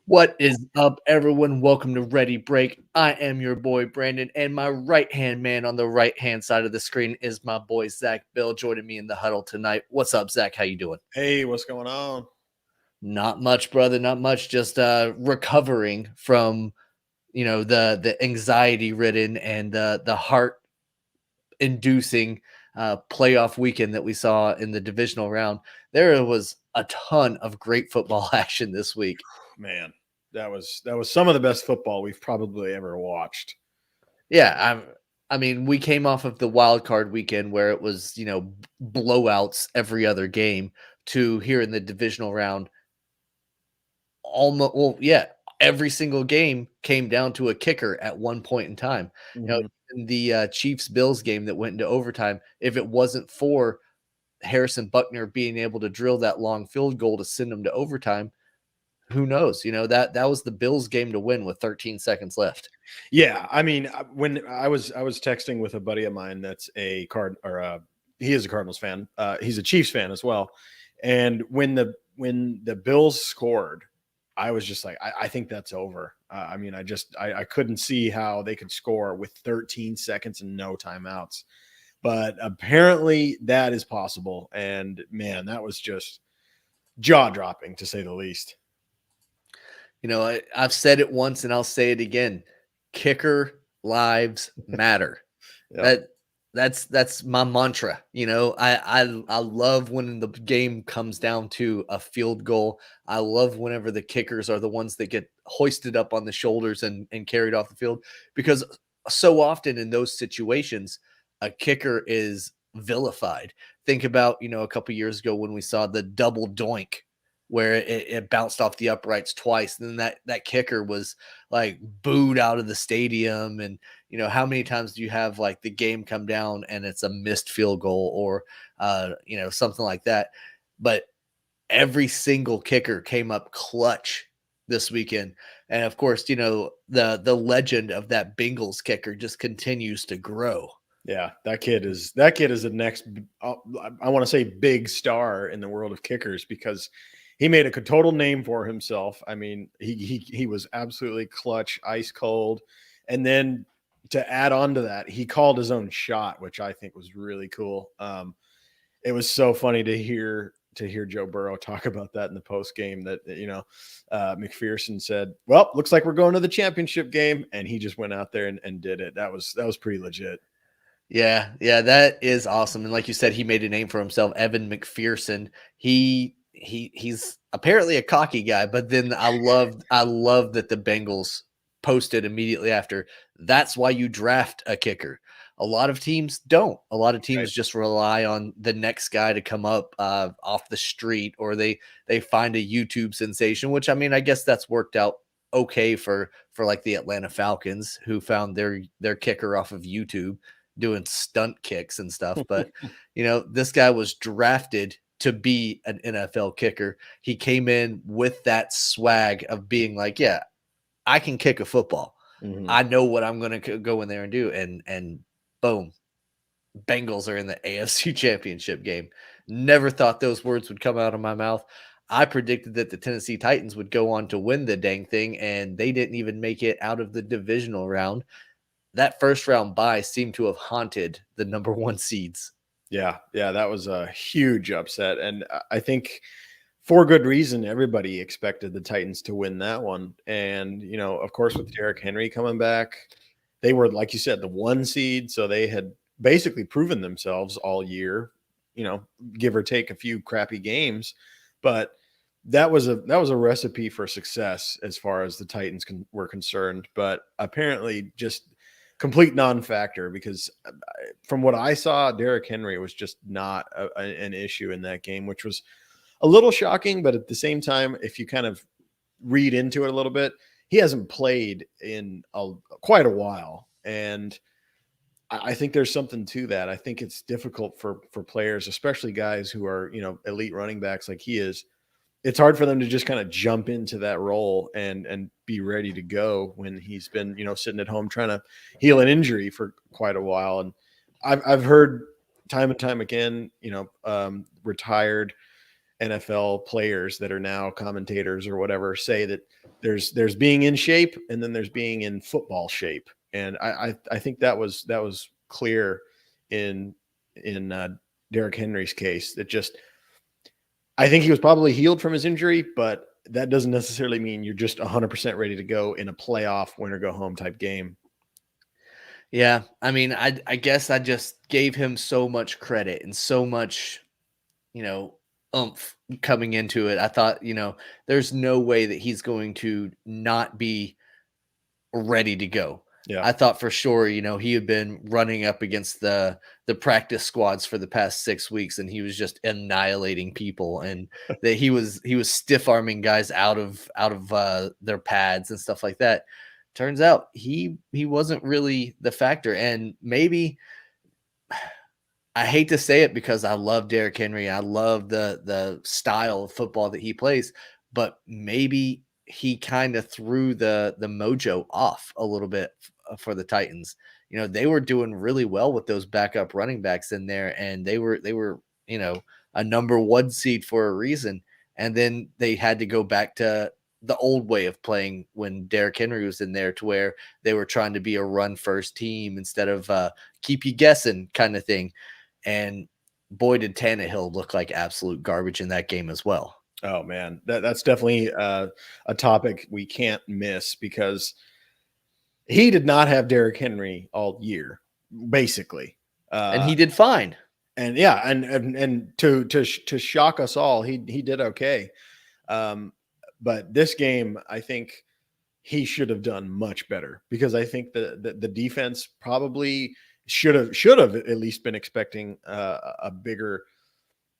What is up, everyone? Welcome to Rdy Brk. I am your boy Brandon, and my right-hand man on the right-hand side of the screen is my boy Zach Bill, joining me in the huddle tonight. What's up, Zach? How you doing? Hey, what's going on? Not much, brother. Not much. Just recovering from the anxiety ridden and the heart inducing playoff weekend that we saw in the divisional round. There was a ton of great football action this week. Man, that was some of the best football we've probably ever watched. Yeah, I mean, we came off of the wild card weekend where it was, blowouts every other game to here in the divisional round. Almost, well, yeah, every single game came down to a kicker at one point in time. Mhm. In the Chiefs Bills game that went into overtime, if it wasn't for Harrison Buckner being able to drill that long field goal to send them to overtime, who knows? That was the Bills game to win with 13 seconds left. Yeah, I mean, when I was texting with a buddy of mine that's he is a Cardinals fan. He's a Chiefs fan as well. And when the Bills scored, I was just like, I think that's over. I mean, I couldn't see how they could score with 13 seconds and no timeouts. But apparently that is possible. And man, that was just jaw dropping to say the least. I've said it once and I'll say it again. Kicker lives matter. Yeah. That that's my mantra. I love when the game comes down to a field goal. I love whenever the kickers are the ones that get hoisted up on the shoulders and carried off the field, because so often in those situations a kicker is vilified. Think about, a couple years ago when we saw the double doink where it bounced off the uprights twice, and then that kicker was like booed out of the stadium. And how many times do you have like the game come down and it's a missed field goal or something like that? But every single kicker came up clutch this weekend. And of course, the legend of that Bengals kicker just continues to grow. Yeah, that kid is the next. I want to say big star in the world of kickers because he made a total name for himself. I mean, he was absolutely clutch, ice cold, and then to add on to that, he called his own shot, which I think was really cool. It was so funny to hear Joe Burrow talk about that in the post game. That McPherson said, "Well, looks like we're going to the championship game," and he just went out there and did it. That was pretty legit. Yeah, that is awesome. And like you said, he made a name for himself, Evan McPherson. He's apparently a cocky guy, but then I love that the Bengals posted immediately after. That's why you draft a kicker. A lot of teams don't. A lot of Right. teams just rely on the next guy to come up off the street, or they find a YouTube sensation. Which, I mean, I guess that's worked out okay for like the Atlanta Falcons, who found their kicker off of YouTube doing stunt kicks and stuff. But, this guy was drafted to be an NFL kicker. He came in with that swag of being like, yeah, I can kick a football. Mhm. I know what I'm going to go in there and do. And boom, Bengals are in the AFC Championship game. Never thought those words would come out of my mouth. I predicted that the Tennessee Titans would go on to win the dang thing, and they didn't even make it out of the divisional round. That first round bye seemed to have haunted the number one seeds. Yeah, that was a huge upset, and I think for good reason. Everybody expected the Titans to win that one, and of course, with Derrick Henry coming back, they were, like you said, the one seed, so they had basically proven themselves all year. Give or take a few crappy games, but that was a recipe for success as far as the Titans were concerned. But apparently, just complete non-factor because from what I saw, Derrick Henry was just not an issue in that game, which was a little shocking. But at the same time, if you kind of read into it a little bit, he hasn't played in quite a while, and I think there's something to that. I think it's difficult for players, especially guys who are elite running backs like he is. It's hard for them to just kind of jump into that role and be ready to go when he's been sitting at home trying to heal an injury for quite a while. And I've heard time and time again, retired NFL players that are now commentators or whatever say that there's being in shape and then there's being in football shape. And I think that was clear in Derrick Henry's case. That just, I think he was probably healed from his injury, but that doesn't necessarily mean you're just 100% ready to go in a playoff win or go home type game. Yeah, I mean, I guess I just gave him so much credit and so much, oomph coming into it. I thought, there's no way that he's going to not be ready to go. Yeah. I thought for sure, he had been running up against the practice squads for the past 6 weeks, and he was just annihilating people, and that he was stiff arming guys out of their pads and stuff like that. Turns out he wasn't really the factor, and maybe I hate to say it because I love Derrick Henry. I love the style of football that he plays, but maybe he kind of threw the mojo off a little bit for the Titans. They were doing really well with those backup running backs in there, and they were a number one seed for a reason. And then they had to go back to the old way of playing when Derrick Henry was in there, to where they were trying to be a run first team instead of keep you guessing kind of thing. And boy, did Tannehill look like absolute garbage in that game as well. Oh man, that's definitely a topic we can't miss, because he did not have Derrick Henry all year, basically, And he did fine. and yeah, and to shock us all, he did okay. But this game, I think he should have done much better, because I think the defense probably should have at least been expecting a bigger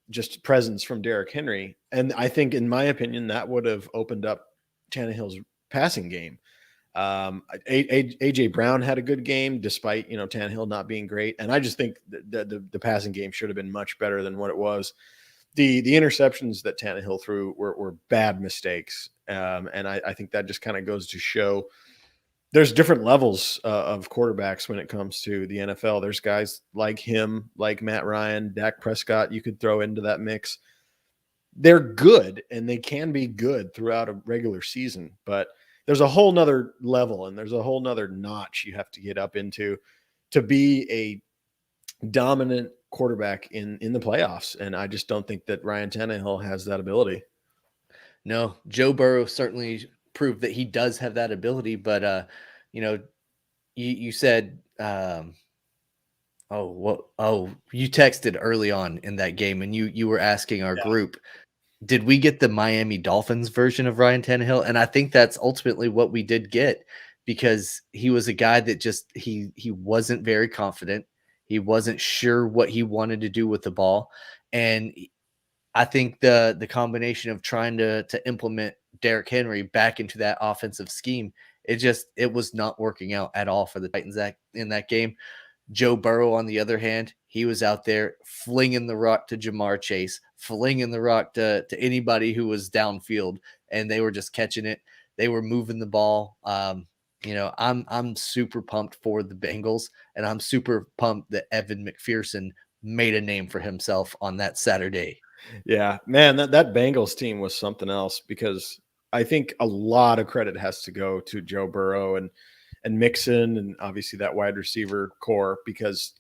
just presence from Derrick Henry. And I think, in my opinion, that would have opened up Tannehill's passing game. AJ Brown had a good game despite, Tannehill not being great. And I just think the passing game should have been much better than what it was. The interceptions that Tannehill threw were bad mistakes. And I think that just kind of goes to show there's different levels of quarterbacks when it comes to the NFL. There's guys like him, like Matt Ryan, Dak Prescott, you could throw into that mix. They're good, and they can be good throughout a regular season, but there's a whole nother level and there's a whole nother notch you have to get up into to be a dominant quarterback in the playoffs. And I just don't think that Ryan Tannehill has that ability. No, Joe Burrow certainly proved that he does have that ability, but you said you texted early on in that game, and you were asking our group, did we get the Miami Dolphins version of Ryan Tannehill? And I think that's ultimately what we did get, because he was a guy that just he wasn't very confident. He wasn't sure what he wanted to do with the ball. And I think the combination of trying to implement Derrick Henry back into that offensive scheme, it was not working out at all for the Titans in that game. Joe Burrow, on the other hand, he was out there flinging the rock to Jamar Chase, flinging the rock to anybody who was downfield, and they were just catching it. They were moving the ball. I'm super pumped for the Bengals, and I'm super pumped that Evan McPherson made a name for himself on that Saturday. Yeah, man, that Bengals team was something else, because I think a lot of credit has to go to Joe Burrow and Mixon, and obviously that wide receiver core, because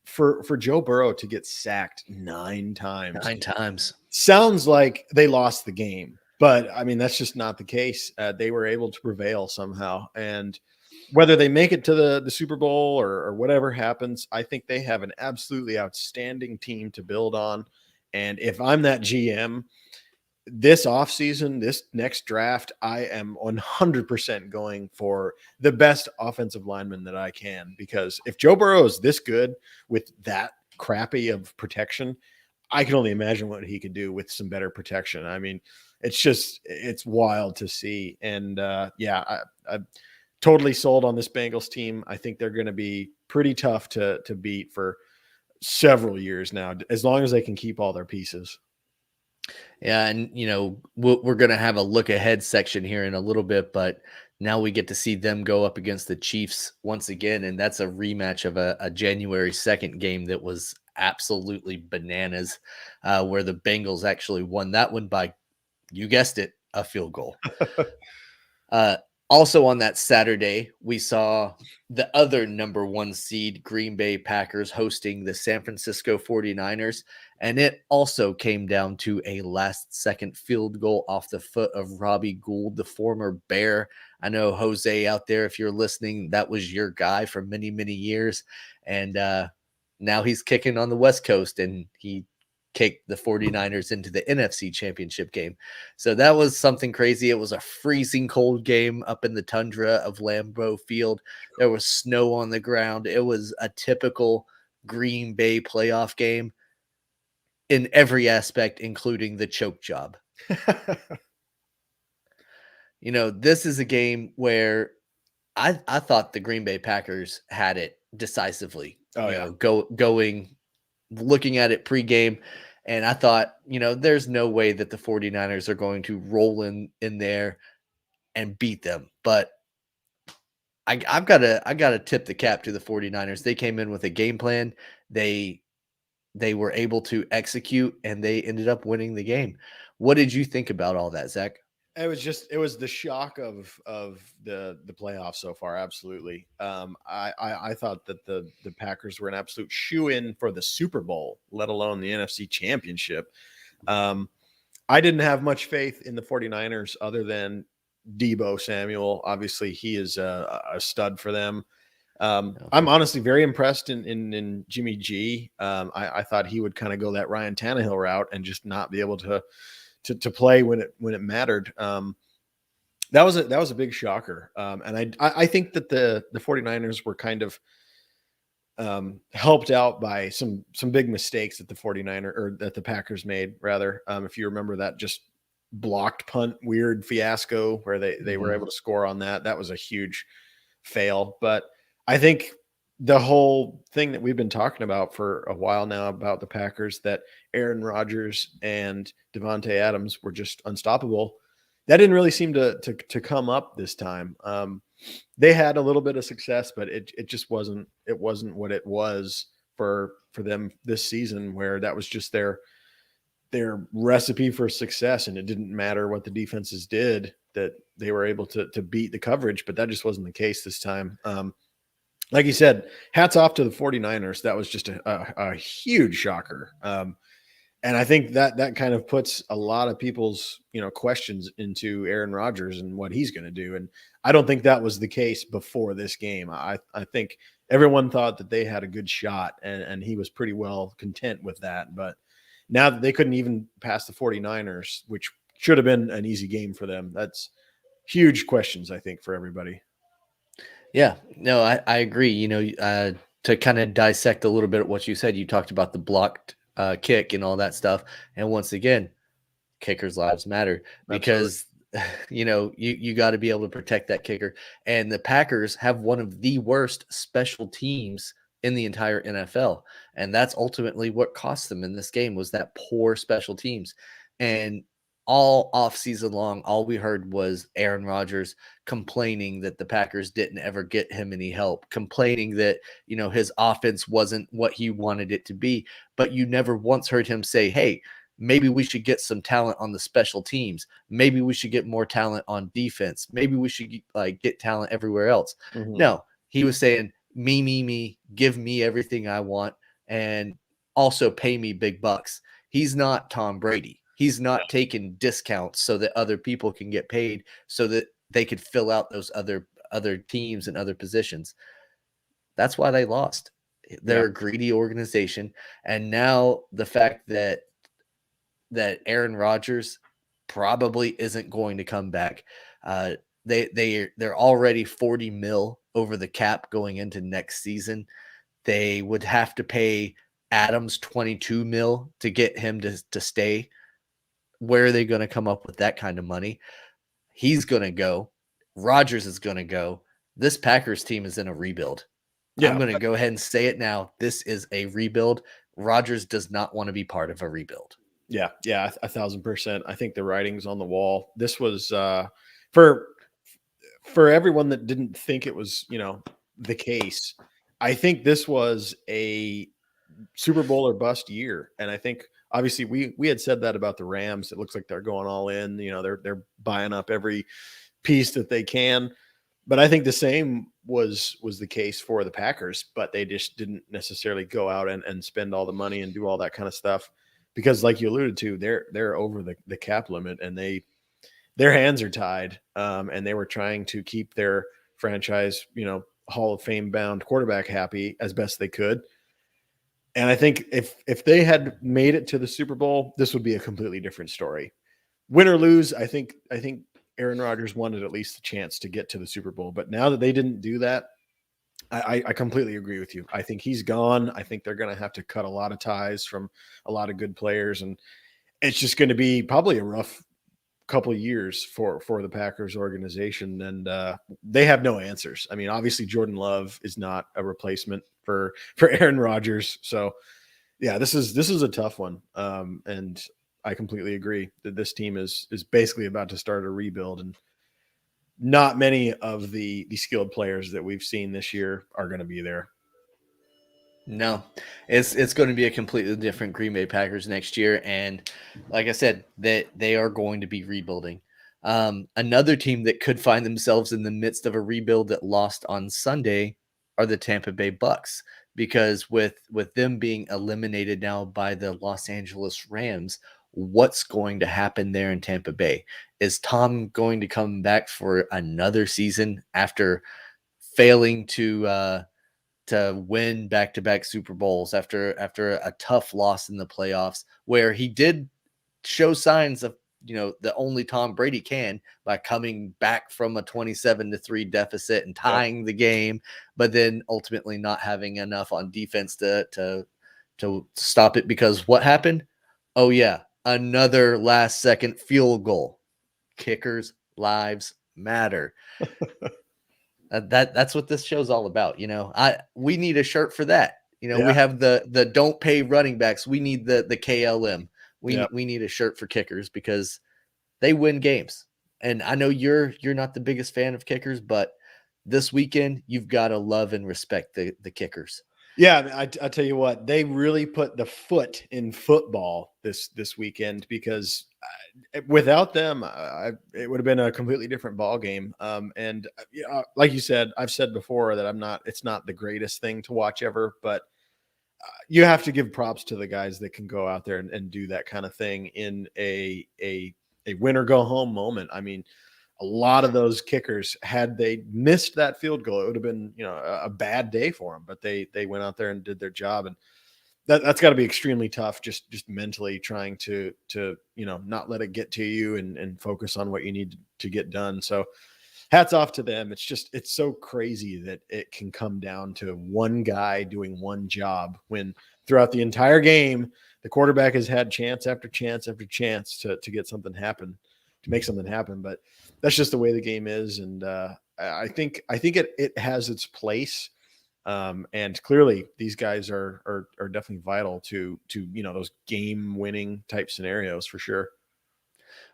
for Joe Burrow to get sacked 9 times sounds like they lost the game. But I mean, that's just not the case. They were able to prevail somehow. And whether they make it to the Super Bowl or whatever happens, I think they have an absolutely outstanding team to build on. And if I'm that GM, this offseason, this next draft, I am 100% going for the best offensive lineman that I can, because if Joe Burrow is this good with that crappy of protection, I can only imagine what he could do with some better protection. I mean, it's wild to see. And I'm totally sold on this Bengals team. I think they're going to be pretty tough to beat for several years now, as long as they can keep all their pieces. Yeah, and we're going to have a look ahead section here in a little bit, but now we get to see them go up against the Chiefs once again, and that's a rematch of a January 2nd game that was absolutely bananas, where the Bengals actually won that one by, you guessed it, a field goal. Uh, Also on that Saturday, we saw the other number 1 seed Green Bay Packers hosting the San Francisco 49ers. And it also came down to a last-second field goal off the foot of Robbie Gould, the former Bear. I know, Jose, out there, if you're listening, that was your guy for many, many years. And now he's kicking on the West Coast, and he kicked the 49ers into the NFC Championship game. So that was something crazy. It was a freezing cold game up in the tundra of Lambeau Field. There was snow on the ground. It was a typical Green Bay playoff game in every aspect, including the choke job. This is a game where I thought the Green Bay Packers had it decisively. Going looking at it pregame, and I thought, there's no way that the 49ers are going to roll in there and beat them. But I've got to tip the cap to the 49ers. They came in with a game plan. They were able to execute, and they ended up winning the game. What did you think about all that, Zach? It was the shock of the playoffs so far. Absolutely. I thought that the Packers were an absolute shoe-in for the Super Bowl, let alone the NFC Championship. I didn't have much faith in the 49ers other than Deebo Samuel. Obviously, he is a stud for them. I'm honestly very impressed in Jimmy G. I thought he would kind of go that Ryan Tannehill route and just not be able to play when it mattered. That was a big shocker. And I think that the 49ers were kind of helped out by some big mistakes that the Packers made, rather. If you remember that just blocked punt weird fiasco where they were able to score on that was a huge fail. But I think the whole thing that we've been talking about for a while now about the Packers, that Aaron Rodgers and Devontae Adams were just unstoppable, that didn't really seem to come up this time. They had a little bit of success, but it just wasn't what it was for them this season, where that was just their recipe for success, and it didn't matter what the defenses did, that they were able to beat the coverage. But that just wasn't the case this time. Like you said, hats off to the 49ers. That was just a huge shocker. And I think that kind of puts a lot of people's, questions into Aaron Rodgers and what he's going to do. And I don't think that was the case before this game. I think everyone thought that they had a good shot, and he was pretty well content with that. But now that they couldn't even pass the 49ers, which should have been an easy game for them, that's huge questions, I think, for everybody. Yeah, no, I agree. To kind of dissect a little bit of what you said, you talked about the blocked kick and all that stuff. And once again, kickers' lives matter, because you got to be able to protect that kicker. And the Packers have one of the worst special teams in the entire NFL. And that's ultimately what cost them in this game, was that poor special teams. And all offseason long, all we heard was Aaron Rodgers complaining that the Packers didn't ever get him any help, complaining that, his offense wasn't what he wanted it to be. But you never once heard him say, hey, maybe we should get some talent on the special teams. Maybe we should get more talent on defense. Maybe we should get talent everywhere else. Mm-hmm. No, he was saying, me, give me everything I want, and also pay me big bucks. He's not Tom Brady. He's not taking discounts so that other people can get paid, so that they could fill out those other teams and other positions. That's why they lost. They're a greedy organization. And now the fact that Aaron Rodgers probably isn't going to come back. They're already 40 mil over the cap going into next season. They would have to pay Adams 22 mil to get him to stay. Where are they going to come up with that kind of money? He's going to go. Rodgers is going to go. This Packers team is in a rebuild. I'm going to go ahead and say it now. This is a rebuild. Rodgers does not want to be part of a rebuild. Yeah, 1,000%. I think the writing's on the wall. This was for everyone that didn't think it was, the case. I think this was a Super Bowl or bust year. And I think obviously we had said that about the Rams. It looks like they're going all in. They're buying up every piece that they can. But I think the same was the case for the Packers, but they just didn't necessarily go out and spend all the money and do all that kind of stuff because, like you alluded to, they're over the cap limit and their hands are tied, and they were trying to keep their franchise, Hall of Fame bound quarterback happy as best they could. And I think if they had made it to the Super Bowl, this would be a completely different story. Win or lose, I think Aaron Rodgers wanted at least a chance to get to the Super Bowl. But now that they didn't do that, I completely agree with you. I think he's gone. I think they're going to have to cut a lot of ties from a lot of good players, and it's just going to be probably a rough couple of years for the Packers organization, and they have no answers. I mean, obviously Jordan Love is not a replacement for Aaron Rodgers. So yeah, this is a tough one. And I completely agree that this team is basically about to start a rebuild, and not many of the skilled players that we've seen this year are going to be there. No, it's going to be a completely different Green Bay Packers next year, and like I said, they are going to be rebuilding. Another team that could find themselves in the midst of a rebuild that lost on Sunday are the Tampa Bay Bucks, because with them being eliminated now by the Los Angeles Rams, what's going to happen there in Tampa Bay? Is Tom going to come back for another season after failing to win back-to-back Super Bowls after a tough loss in the playoffs, where he did show signs of, the only Tom Brady can, by coming back from a 27-3 deficit and tying the game, but then ultimately not having enough on defense to stop it, because what happened? Oh yeah, another last second field goal. Kickers' lives matter. That's what this show's all about. We need a shirt for that. We have the don't pay running backs. We need the KLM. We need a shirt for kickers because they win games. And I know you're not the biggest fan of kickers, but this weekend you've got to love and respect the kickers. Yeah, I tell you what, they really put the foot in football this weekend, because without them, it would have been a completely different ball game. And like you said, I've said before that it's not the greatest thing to watch ever, but you have to give props to the guys that can go out there and do that kind of thing in a win or go home moment. I mean, a lot of those kickers, had they missed that field goal, it would have been, a bad day for them, but they went out there and did their job. And that's got to be extremely tough, just mentally trying to not let it get to you and focus on what you need to get done. So hats off to them. It's so crazy that it can come down to one guy doing one job, when throughout the entire game, the quarterback has had chance after chance after chance to get something happen, to make something happen. But that's just the way the game is. And I think it has its place. And clearly these guys are definitely vital to those game winning type scenarios for sure.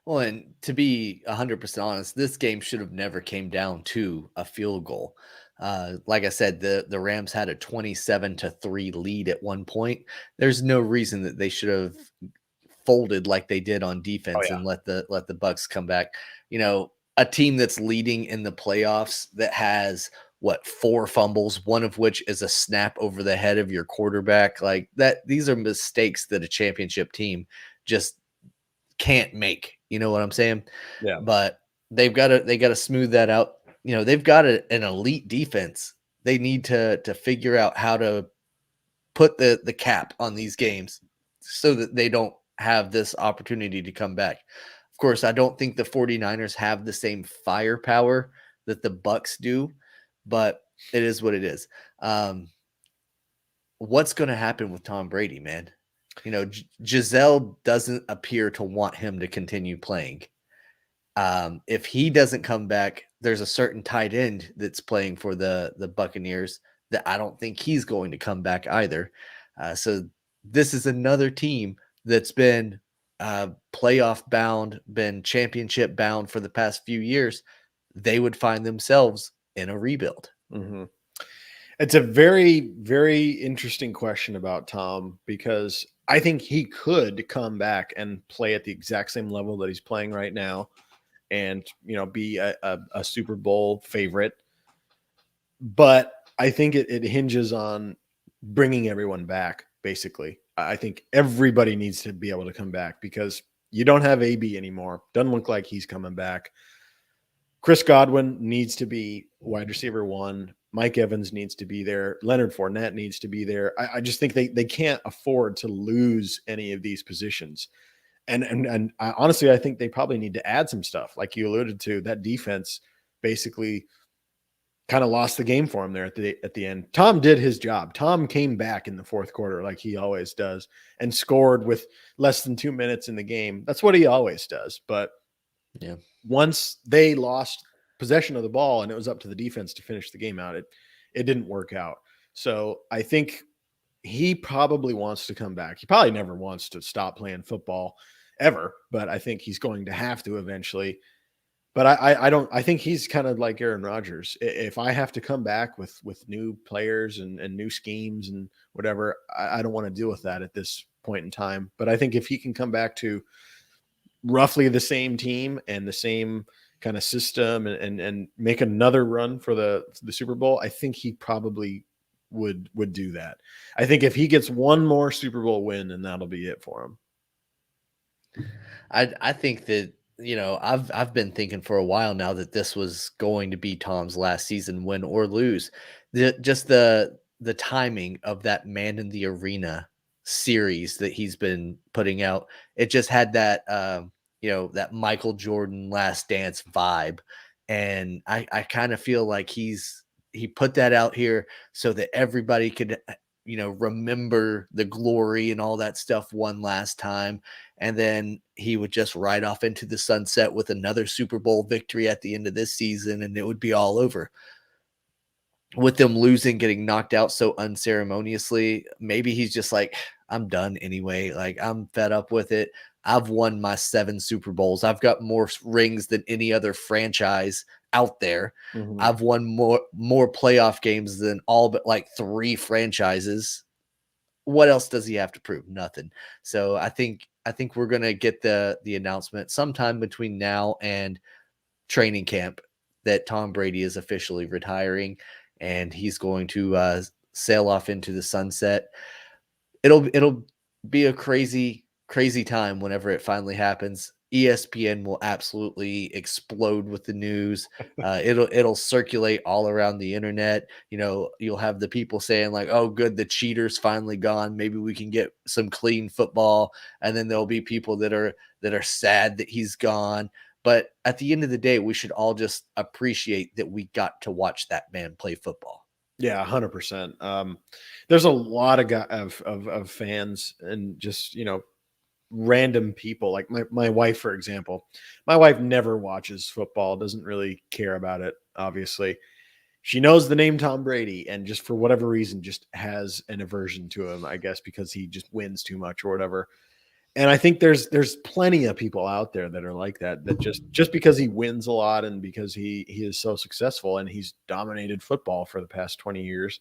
Well, and to be 100% honest, this game should have never came down to a field goal. Like I said, the Rams had a 27-3 lead at one point. There's no reason that they should have folded like they did on defense and let the Bucks come back. A team that's leading in the playoffs, that has 4 fumbles, one of which is a snap over the head of your quarterback, like that. These are mistakes that a championship team just can't make. You know what I'm saying? Yeah. But they got to smooth that out. They've got an elite defense. They need to figure out how to put the cap on these games so that they don't have this opportunity to come back. Of course, I don't think the 49ers have the same firepower that the Bucks do, but it is what it is. What's going to happen with Tom Brady, man? Giselle doesn't appear to want him to continue playing. If he doesn't come back, there's a certain tight end that's playing for the Buccaneers that I don't think he's going to come back either. So this is another team that's been playoff bound, been championship bound for the past few years. They would find themselves in a rebuild. Mm-hmm. It's a very, very interesting question about Tom, because I think he could come back and play at the exact same level that he's playing right now, and be a Super Bowl favorite. But I think it hinges on bringing everyone back. Basically, I think everybody needs to be able to come back, because you don't have AB anymore. Doesn't look like he's coming back. Chris Godwin needs to be wide receiver one. Mike Evans needs to be there. Leonard Fournette needs to be there. I just think they can't afford to lose any of these positions. And honestly, I think they probably need to add some stuff. Like you alluded to, that defense basically kind of lost the game for him there at the end. Tom did his job. Tom came back in the fourth quarter like he always does, and scored with less than 2 minutes in the game. That's what he always does. But Yeah. once they lost possession of the ball and it was up to the defense to finish the game out, it didn't work out. So I think he probably wants to come back. He probably never wants to stop playing football ever, but I think he's going to have to eventually. But I don't. I think he's kind of like Aaron Rodgers. If I have to come back with new players and new schemes and whatever, I don't want to deal with that at this point in time. But I think if he can come back to roughly the same team and the same kind of system, and make another run for the Super Bowl, I think he probably would do that. I think if he gets one more Super Bowl win, then that'll be it for him. I think that, I've been thinking for a while now that this was going to be Tom's last season, win or lose. The timing of that Man in the Arena series that he's been putting out, it just had that that Michael Jordan Last Dance vibe, and I kind of feel like he put that out here so that everybody could remember the glory and all that stuff one last time. And then he would just ride off into the sunset with another Super Bowl victory at the end of this season, and it would be all over. With them losing, getting knocked out so unceremoniously, maybe he's just like, I'm done anyway. Like, I'm fed up with it. I've won my 7 Super Bowls. I've got more rings than any other franchise out there. Mm-hmm. I've won more playoff games than all but like 3 franchises. What else does he have to prove? Nothing. So I think we're gonna get the announcement sometime between now and training camp that Tom Brady is officially retiring, and he's going to sail off into the sunset. It'll be a crazy time whenever it finally happens. ESPN will absolutely explode with the news. It'll circulate all around the internet. You'll have the people saying like, "Oh, good, the cheater's finally gone. Maybe we can get some clean football." And then there'll be people that are sad that he's gone. But at the end of the day, we should all just appreciate that we got to watch that man play football. Yeah, 100%. There's a lot of fans, and just random people, like my wife, for example. My wife never watches football, doesn't really care about it, obviously. She knows the name Tom Brady, and just for whatever reason just has an aversion to him, I guess because he just wins too much or whatever. And I think there's plenty of people out there that are like that just because he wins a lot, and because he is so successful and he's dominated football for the past 20 years,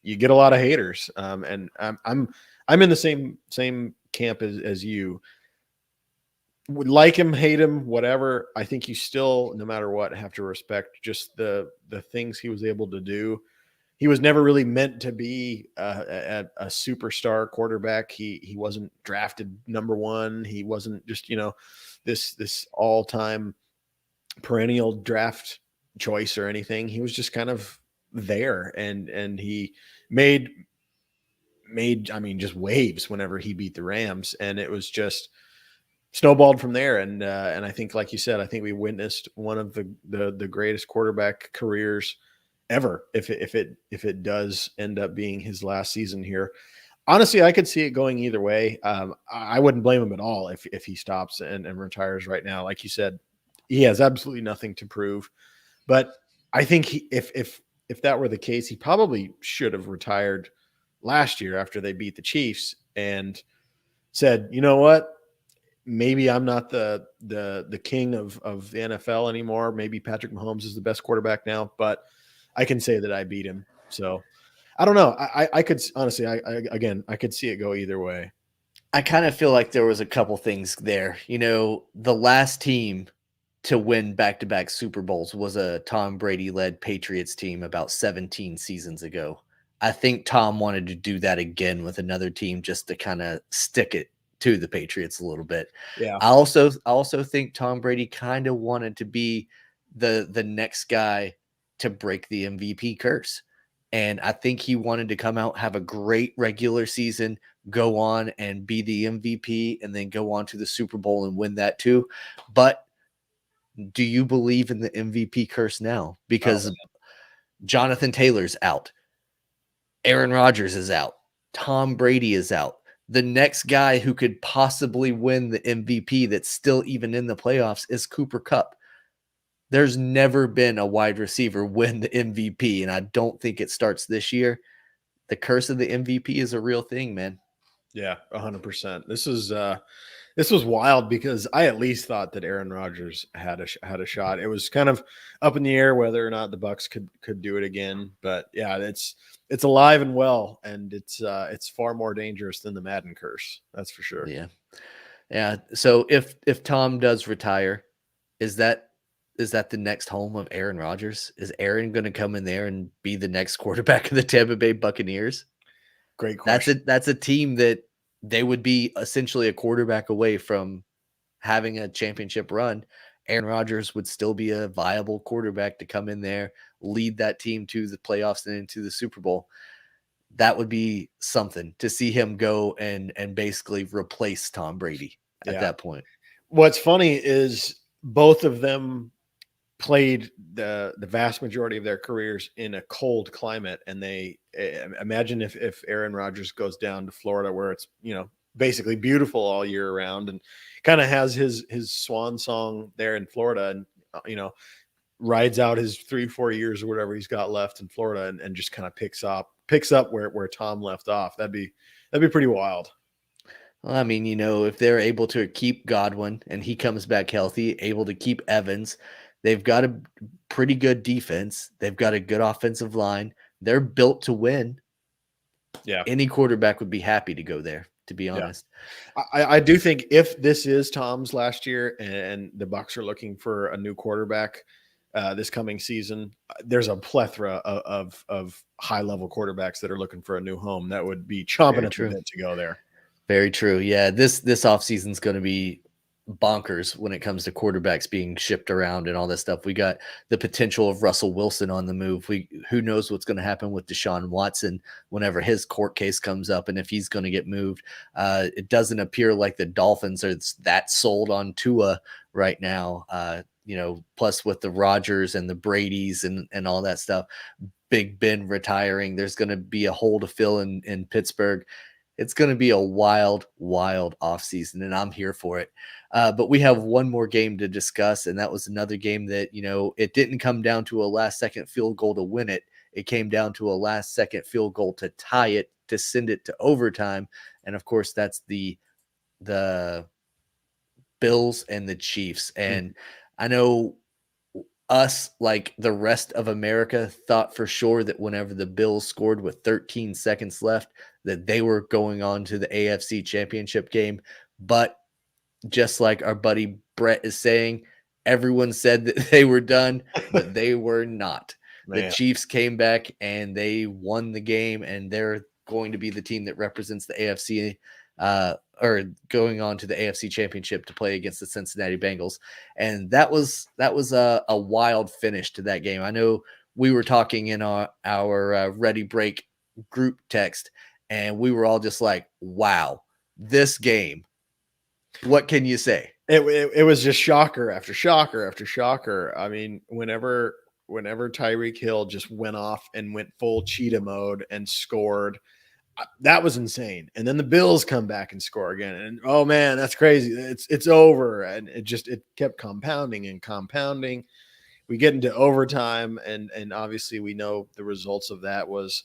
you get a lot of haters. And I'm in the same camp as you. Would like him, hate him, whatever. I think you still, no matter what, have to respect just the things he was able to do. He was never really meant to be a superstar quarterback. He wasn't drafted number one. He wasn't just this all time perennial draft choice or anything. He was just kind of there, and he made I mean just waves whenever he beat the Rams, and it was just snowballed from there. And I think, like you said, I think we witnessed one of the greatest quarterback careers ever, if it does end up being his last season here. Honestly, I could see it going either way. I wouldn't blame him at all if he stops and retires right now. Like you said, he has absolutely nothing to prove. But I think if that were the case, he probably should have retired last year after they beat the Chiefs and said, you know what? Maybe I'm not the king of the NFL anymore. Maybe Patrick Mahomes is the best quarterback now, but I can say that I beat him. So I don't know. I could honestly, I could see it go either way. I kind of feel like there was a couple things there. The last team to win back-to-back Super Bowls was a Tom Brady-led Patriots team about 17 seasons ago. I think Tom wanted to do that again with another team just to kind of stick it to the Patriots a little bit. Yeah. I also think Tom Brady kind of wanted to be the next guy to break the MVP curse. And I think he wanted to come out, have a great regular season, go on and be the MVP, and then go on to the Super Bowl and win that too. But do you believe in the MVP curse now? Oh, Because Jonathan Taylor's out, Aaron Rodgers is out, Tom Brady is out. The next guy who could possibly win the MVP that's still even in the playoffs is Cooper Kupp. There's never been a wide receiver win the MVP, and I don't think it starts this year. The curse of the MVP is a real thing, man. yeah, 100%. This was wild because I at least thought that Aaron Rodgers had a shot. It was kind of up in the air whether or not the Bucks could do it again. But yeah, it's alive and well, and it's far more dangerous than the Madden curse. That's for sure. Yeah. Yeah. So if Tom does retire, is that the next home of Aaron Rodgers? Is Aaron going to come in there and be the next quarterback of the Tampa Bay Buccaneers? Great That's question. a team that they would be essentially a quarterback away from having a championship run. Aaron Rodgers would still be a viable quarterback to come in there, lead that team to the playoffs and into the Super Bowl. That would be something to see him go and basically replace Tom Brady at Yeah. that point. What's funny is both of them played the vast majority of their careers in a cold climate, and they imagine if Aaron Rodgers goes down to Florida where it's basically beautiful all year round, and kind of has his swan song there in Florida, and rides out his 3-4 years or whatever he's got left in Florida, and just kind of picks up where Tom left off. That'd be pretty wild. Well, I mean, if they're able to keep Godwin and he comes back healthy, able to keep Evans, they've got a pretty good defense. They've got a good offensive line. They're built to win. Yeah. Any quarterback would be happy to go there, to be Yeah. honest. I do think if this is Tom's last year and the Bucs are looking for a new quarterback this coming season, there's a plethora of high level quarterbacks that are looking for a new home that would be chomping Very at the true. bit to go there. Very true. Yeah, this offseason is going to be bonkers when it comes to quarterbacks being shipped around and all this stuff. We got the potential of Russell Wilson on the move. Who knows what's going to happen with Deshaun Watson whenever his court case comes up and if he's going to get moved. It doesn't appear like the Dolphins are that sold on Tua right now. Plus with the Rodgers and the Bradys and all that stuff. Big Ben retiring. There's going to be a hole to fill in Pittsburgh. It's going to be a wild, wild offseason, and I'm here for it. But we have one more game to discuss, and that was another game that, it didn't come down to a last-second field goal to win it. It came down to a last-second field goal to tie it, to send it to overtime. And, of course, that's the Bills and the Chiefs. And I know us, like the rest of America, thought for sure that whenever the Bills scored with 13 seconds left, that they were going on to the AFC Championship game. But just like our buddy Brett is saying, everyone said that they were done, but they were not. The Man. Chiefs came back and they won the game, and they're going to be the team that represents the AFC or going on to the AFC Championship to play against the Cincinnati Bengals. And that was a wild finish to that game. I know we were talking in our Rdy Brk group text, and we were all just like, wow, this game. What can you say? It was just shocker after shocker after shocker. I mean, whenever Tyreek Hill just went off and went full cheetah mode and scored, that was insane. And then the Bills come back and score again, and oh man, that's crazy. It's over, and it kept compounding and compounding. We get into overtime, and obviously we know the results of that was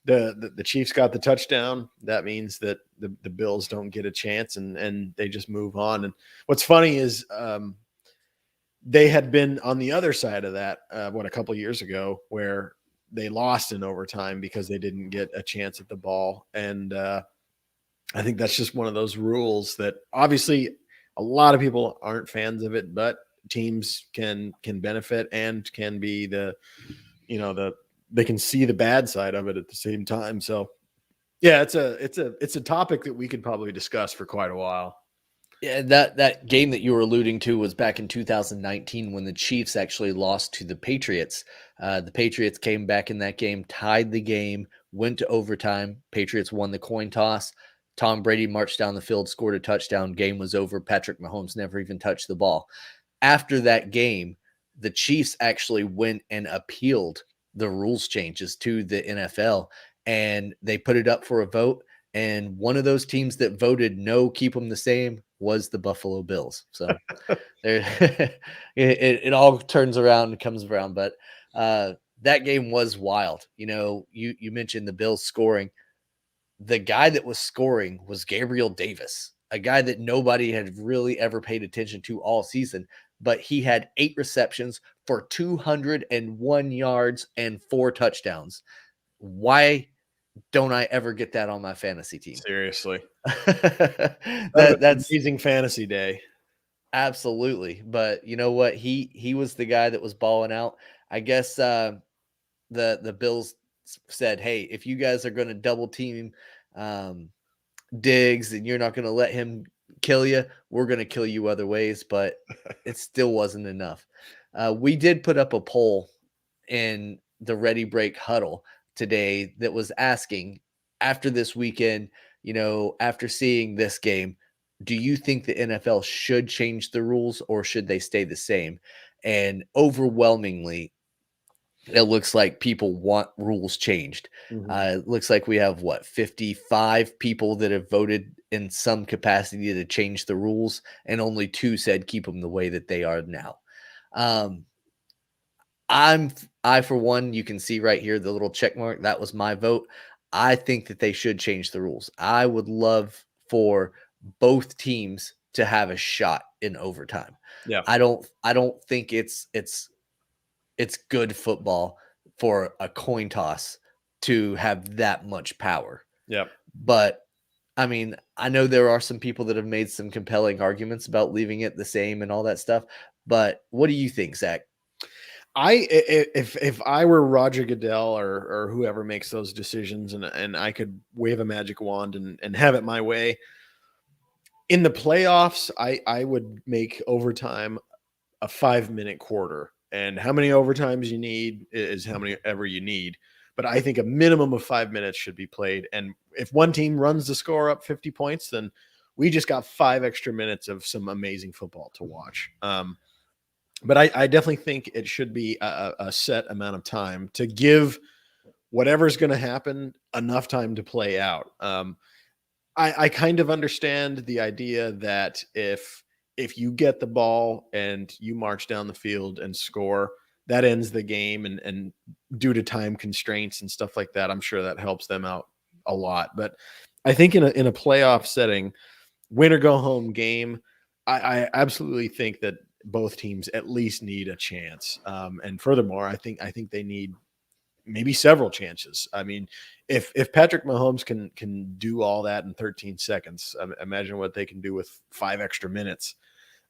the Chiefs got the touchdown. That means that the Bills don't get a chance, and they just move on. And what's funny is they had been on the other side of that a couple years ago, where they lost in overtime because they didn't get a chance at the ball. And I think that's just one of those rules that obviously a lot of people aren't fans of it, but teams can benefit and can be they can see the bad side of it at the same time. So yeah, it's a topic that we could probably discuss for quite a while. Yeah, that game that you were alluding to was back in 2019 when the Chiefs actually lost to the Patriots. The Patriots came back in that game, tied the game, went to overtime. Patriots won the coin toss. Tom Brady marched down the field, scored a touchdown. Game was over. Patrick Mahomes never even touched the ball. After that game, the Chiefs actually went and appealed the rules changes to the NFL, and they put it up for a vote. And one of those teams that voted no, keep them the same, was the Buffalo Bills. So there, it all turns around and comes around. But that game was wild. You mentioned the Bills scoring. The guy that was scoring was Gabriel Davis, a guy that nobody had really ever paid attention to all season. But he had 8 receptions for 201 yards and 4 touchdowns. Why don't I ever get that on my fantasy team? Seriously. That's an amazing fantasy day. Absolutely. But you know what? He was the guy that was balling out. I guess the Bills said, "Hey, if you guys are going to double team Diggs and you're not going to let him kill you, we're going to kill you other ways." But it still wasn't enough. We did put up a poll in the Rdy Brk huddle today that was asking, after this weekend, after seeing this game, do you think the NFL should change the rules or should they stay the same? And overwhelmingly, it looks like people want rules changed. It looks like we have 55 people that have voted in some capacity to change the rules, and only 2 said keep them the way that they are now. I for one, you can see right here the little check mark. That was my vote. I think that they should change the rules. I would love for both teams to have a shot in overtime. Yeah. I don't think it's good football for a coin toss to have that much power. Yeah. But I mean, I know there are some people that have made some compelling arguments about leaving it the same and all that stuff. But what do you think, Zach? If I were Roger Goodell or whoever makes those decisions and I could wave a magic wand and have it my way in the playoffs, I would make overtime a 5-minute quarter, and how many overtimes you need is how many ever you need. But I think a minimum of 5 minutes should be played. And if one team runs the score up 50 points, then we just got 5 extra minutes of some amazing football to watch. But I definitely think it should be a set amount of time to give whatever's going to happen enough time to play out. I kind of understand the idea that if you get the ball and you march down the field and score, that ends the game. And due to time constraints and stuff like that, I'm sure that helps them out a lot. But I think in a playoff setting, win or go home game, I absolutely think that both teams at least need a chance. And furthermore, I think they need maybe several chances. I mean, if Patrick Mahomes can do all that in 13 seconds, imagine what they can do with 5 extra minutes.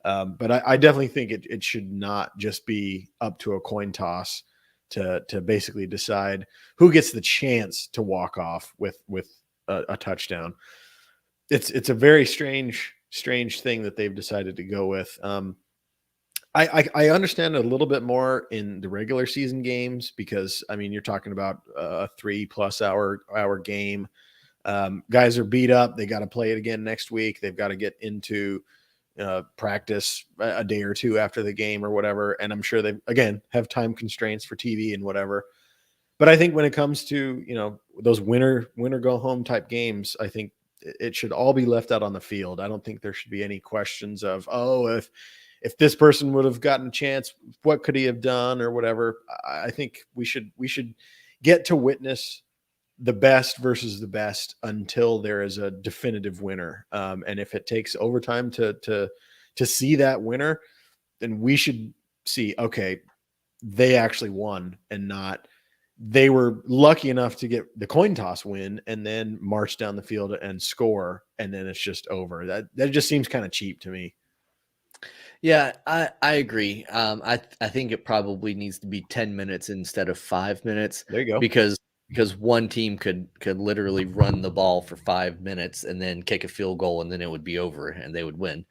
But I definitely think it should not just be up to a coin toss to basically decide who gets the chance to walk off with a touchdown. It's a very strange thing that they've decided to go with. I understand a little bit more in the regular season games because, I mean, you're talking about a 3+ hour game. Guys are beat up. They got to play it again next week. They've got to get into practice a day or two after the game or whatever. And I'm sure they, again, have time constraints for TV and whatever. But I think when it comes to, those winner go home type games, I think it should all be left out on the field. I don't think there should be any questions of, if this person would have gotten a chance, what could he have done or whatever. I think we should get to witness the best versus the best until there is a definitive winner. And if it takes overtime to see that winner, then we should see, okay, they actually won and not they were lucky enough to get the coin toss win and then march down the field and score, and then it's just over. That just seems kind of cheap to me. Yeah, I agree. I think it probably needs to be 10 minutes instead of 5 minutes There you go. because one team could literally run the ball for 5 minutes and then kick a field goal and then it would be over and they would win.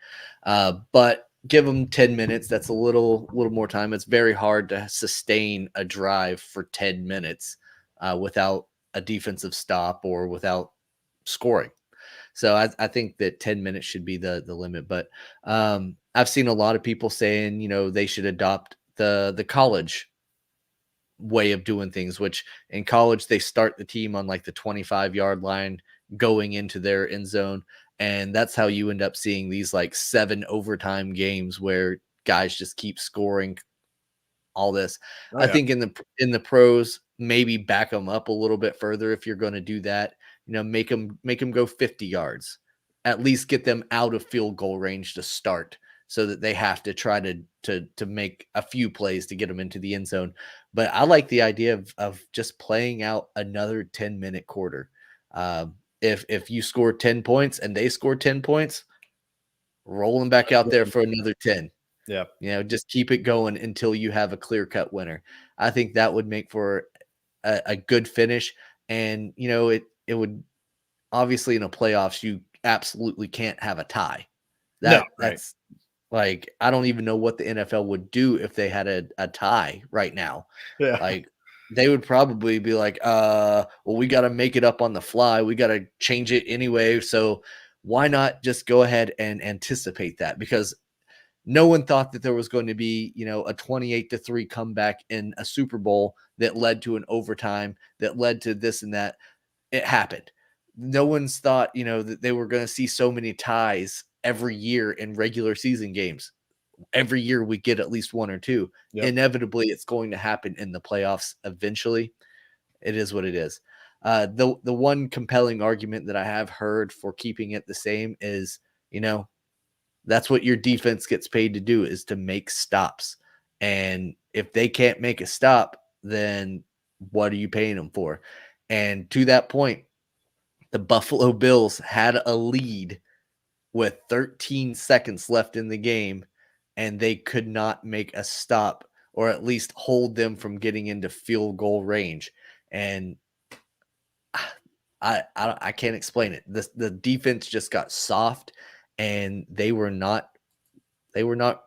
But give them 10 minutes. That's a little more time. It's very hard to sustain a drive for 10 minutes without a defensive stop or without scoring. So I think that 10 minutes should be the limit. But I've seen a lot of people saying, they should adopt the college way of doing things, which in college they start the team on like the 25-yard line going into their end zone. And that's how you end up seeing these like 7 overtime games where guys just keep scoring all this. Oh I yeah. think in the pros, maybe back them up a little bit further if you're going to do that. Make them go 50 yards. At least get them out of field goal range to start, so that they have to try to make a few plays to get them into the end zone. But I like the idea of just playing out another 10-minute quarter. If you score 10 points and they score 10 points, roll them back out there for another 10. Yeah. Just keep it going until you have a clear-cut winner. I think that would make for a good finish. And, it would obviously in a playoffs, you absolutely can't have a tie. No, right. That's like, I don't even know what the NFL would do if they had a tie right now. Yeah. Like, they would probably be like, well, we got to make it up on the fly. We got to change it anyway. So why not just go ahead and anticipate that? Because no one thought that there was going to be, a 28-3 comeback in a Super Bowl that led to an overtime, that led to this and that. It happened. No one's thought, that they were going to see so many ties every year in regular season games. Every year we get at least one or two. Yep. Inevitably, it's going to happen in the playoffs eventually. It is what it is. The one compelling argument that I have heard for keeping it the same is, that's what your defense gets paid to do, is to make stops. And if they can't make a stop, then what are you paying them for? And to that point, the Buffalo Bills had a lead with 13 seconds left in the game, and they could not make a stop or at least hold them from getting into field goal range. And I can't explain it. The defense just got soft, and they were not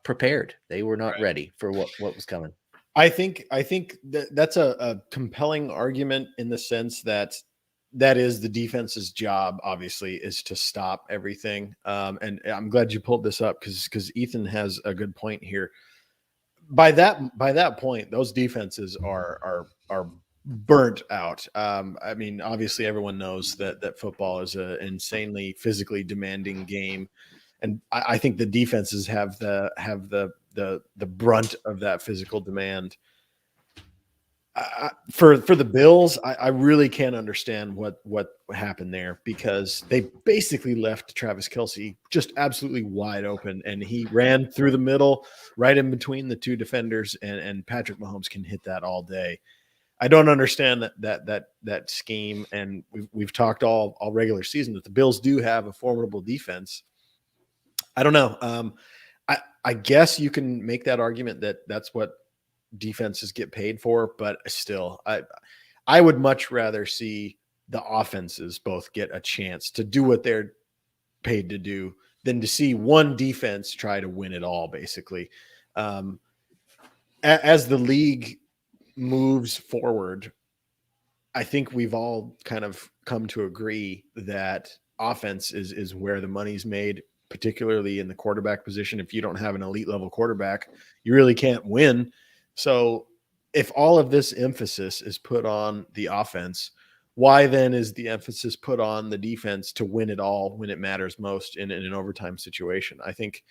prepared. They were not ready for what was coming. I think that's a compelling argument in the sense that is the defense's job, obviously, is to stop everything. And I'm glad you pulled this up because Ethan has a good point here. By that point, those defenses are burnt out. I mean, obviously, everyone knows that football is an insanely physically demanding game, and I think the defenses have the brunt of that physical demand. For the Bills, I really can't understand what happened there, because they basically left Travis Kelce just absolutely wide open, and he ran through the middle, right in between the two defenders, and Patrick Mahomes can hit that all day. I don't understand that scheme, and we've talked all regular season that the Bills do have a formidable defense. I don't know. I guess you can make that argument that that's what defenses get paid for, but still, I would much rather see the offenses both get a chance to do what they're paid to do than to see one defense try to win it all, basically. As the league moves forward, I think we've all kind of come to agree that offense is where the money's made, particularly in the quarterback position. If you don't have an elite level quarterback, you really can't win. So if all of this emphasis is put on the offense, why then is the emphasis put on the defense to win it all when it matters most in an overtime situation? I think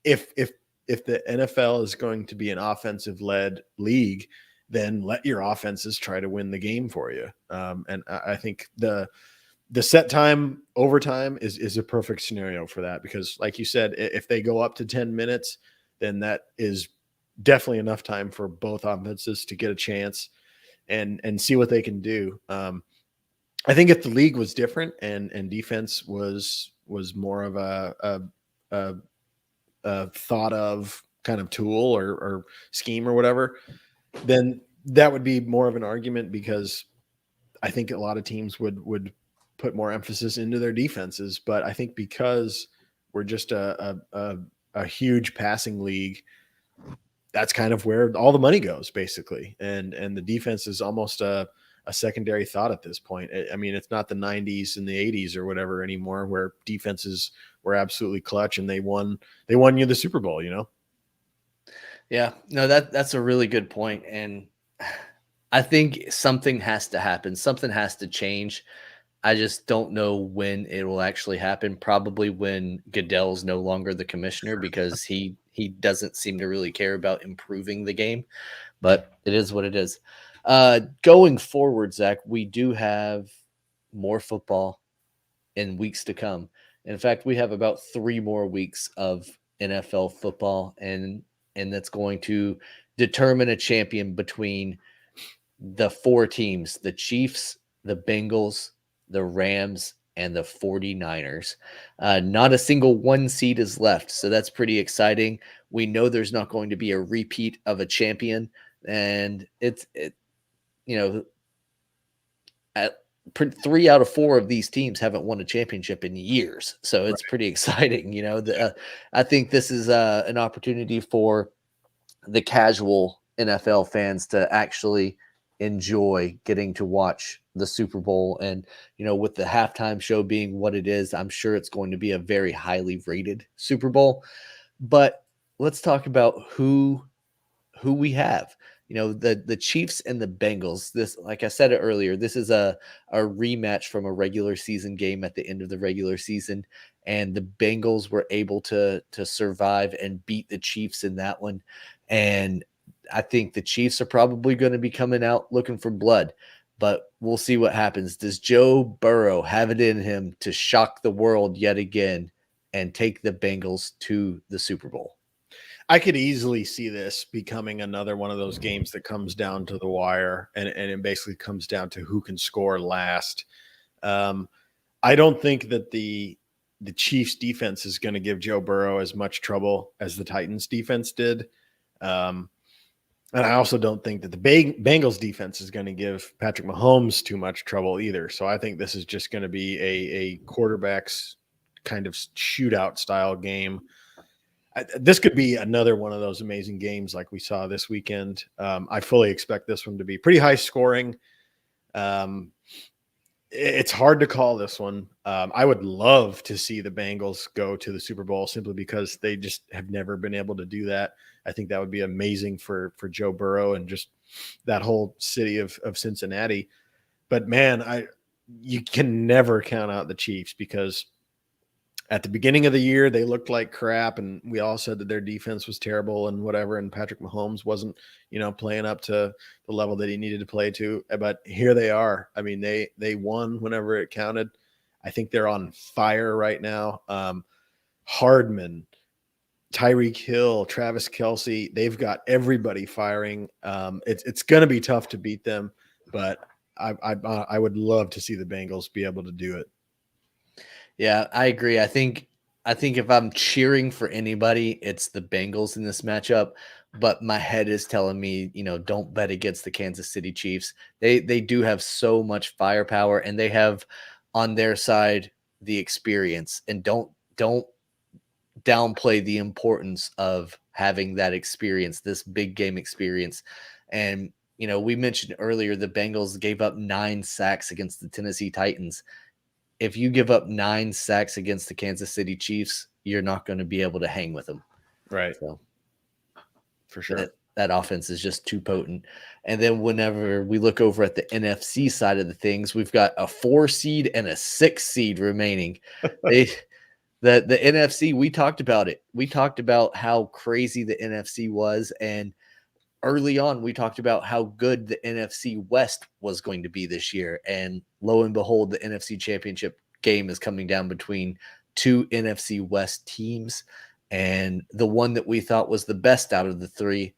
if the NFL is going to be an offensive led league, then let your offenses try to win the game for you. And I think the set time overtime is a perfect scenario for that, because like you said, if they go up to 10 minutes, then that is definitely enough time for both offenses to get a chance. and see what they can do. I think if the league was different and defense was more of a thought of kind of tool or scheme or whatever, then that would be more of an argument, because I think a lot of teams would put more emphasis into their defenses. But I think because we're just a huge passing league, that's kind of where all the money goes, basically. And the defense is almost a secondary thought at this point. I mean, it's not the 90s and the 80s or whatever anymore, where defenses were absolutely clutch and they won you the Super Bowl, you know? Yeah, no, that's a really good point. And I think something has to happen. Something has to change. I just don't know when it will actually happen. Probably when Goodell's no longer the commissioner, because he doesn't seem to really care about improving the game. But it is what it is. Going forward, Zach, we do have more football in weeks to come. In fact, we have about 3 more weeks of NFL football, and that's going to determine a champion between the 4 teams: the Chiefs, the Bengals, the Rams, and the 49ers. Not a single 1 seed is left, so that's pretty exciting. We know there's not going to be a repeat of a champion, and you know, at 3 out of 4 of these teams haven't won a championship in years, so it's pretty exciting. I think this is an opportunity for the casual NFL fans to actually enjoy getting to watch the Super Bowl. And, with the halftime show being what it is, I'm sure it's going to be a very highly rated Super Bowl. But let's talk about who we have. The Chiefs and the Bengals. This, like I said it earlier, this is a rematch from a regular season game at the end of the regular season, and the Bengals were able to survive and beat the Chiefs in that one. And I think the Chiefs are probably going to be coming out looking for blood, but we'll see what happens. Does Joe Burrow have it in him to shock the world yet again and take the Bengals to the Super Bowl? I could easily see this becoming another one of those games that comes down to the wire, and it basically comes down to who can score last. I don't think that the Chiefs defense is going to give Joe Burrow as much trouble as the Titans defense did. And I also don't think that the Bengals defense is going to give Patrick Mahomes too much trouble either. So I think this is just going to be a quarterback's kind of shootout style game. This could be another one of those amazing games like we saw this weekend. I fully expect this one to be pretty high scoring. It's hard to call this one. I would love to see the Bengals go to the Super Bowl, simply because they just have never been able to do that. I think that would be amazing for Joe Burrow and just that whole city of Cincinnati. But man, you can never count out the Chiefs, because at the beginning of the year, they looked like crap, and we all said that their defense was terrible and whatever, and Patrick Mahomes wasn't, playing up to the level that he needed to play to. But here they are. I mean, they won whenever it counted. I think they're on fire right now. Hardman, Tyreek Hill, Travis Kelce, they've got everybody firing. It's going to be tough to beat them, but I would love to see the Bengals be able to do it. Yeah, I agree. I think if I'm cheering for anybody, it's the Bengals in this matchup. But my head is telling me, don't bet against the Kansas City Chiefs. They do have so much firepower, and they have on their side the experience. And don't downplay the importance of having that experience, this big game experience. And we mentioned earlier the Bengals gave up 9 sacks against the Tennessee Titans. If you give up 9 sacks against the Kansas City Chiefs, you're not going to be able to hang with them. Right. So for sure. That offense is just too potent. And then whenever we look over at the NFC side of the things, we've got a 4 seed and a 6 seed remaining. The NFC, we talked about it. We talked about how crazy the NFC was. And early on, we talked about how good the NFC West was going to be this year. And lo and behold, the NFC Championship game is coming down between 2 NFC West teams. And the one that we thought was the best out of the 3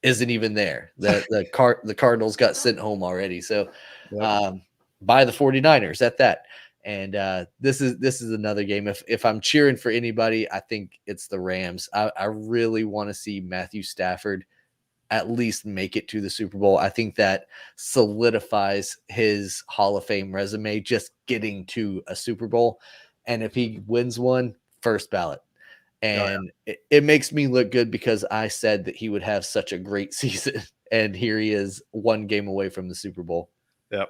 isn't even there. The Cardinals got sent home already. So Yep. by the 49ers at that. And this is another game. If I'm cheering for anybody, I think it's the Rams. I really want to see Matthew Stafford at least make it to the Super Bowl. I think that solidifies his Hall of Fame resume, just getting to a Super Bowl. And if he wins one, first ballot. Oh, yeah. And it makes me look good because I said that he would have such a great season. And here he is, one game away from the Super Bowl. Yep.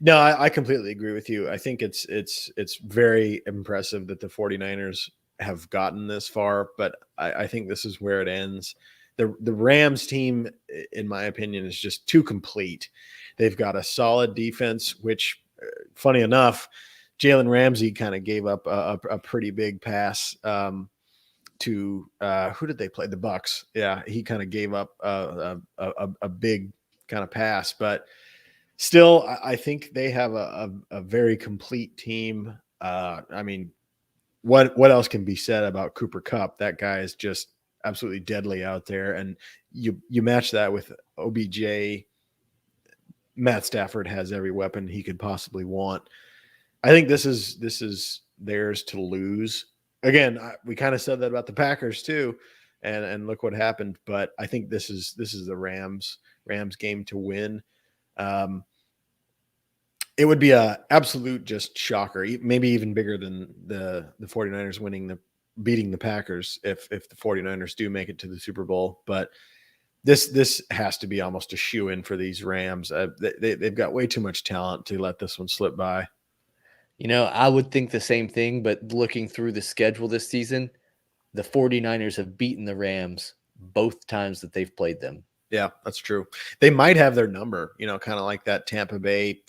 No, I completely agree with you. I think it's very impressive that the 49ers have gotten this far, but I think this is where it ends. The Rams team, in my opinion, is just too complete. They've got a solid defense, which, funny enough, Jalen Ramsey kind of gave up a pretty big pass to who did they play? The Bucks. Yeah, he kind of gave up a big kind of pass, but still, I think they have a very complete team. I mean, what else can be said about Cooper Kupp? That guy is just absolutely deadly out there, and you match that with OBJ. Matt Stafford has every weapon he could possibly want. I think this is theirs to lose. Again, we kind of said that about the Packers too, and look what happened. But I think this is the Rams game to win. It would be a absolute just shocker, maybe even bigger than the 49ers beating the Packers if the 49ers do make it to the Super Bowl. But this has to be almost a shoe-in for these Rams. They've got way too much talent to let this one slip by. I would think the same thing, but looking through the schedule this season, the 49ers have beaten the Rams both times that they've played them. Yeah, that's true. They might have their number, kind of like that Tampa Bay,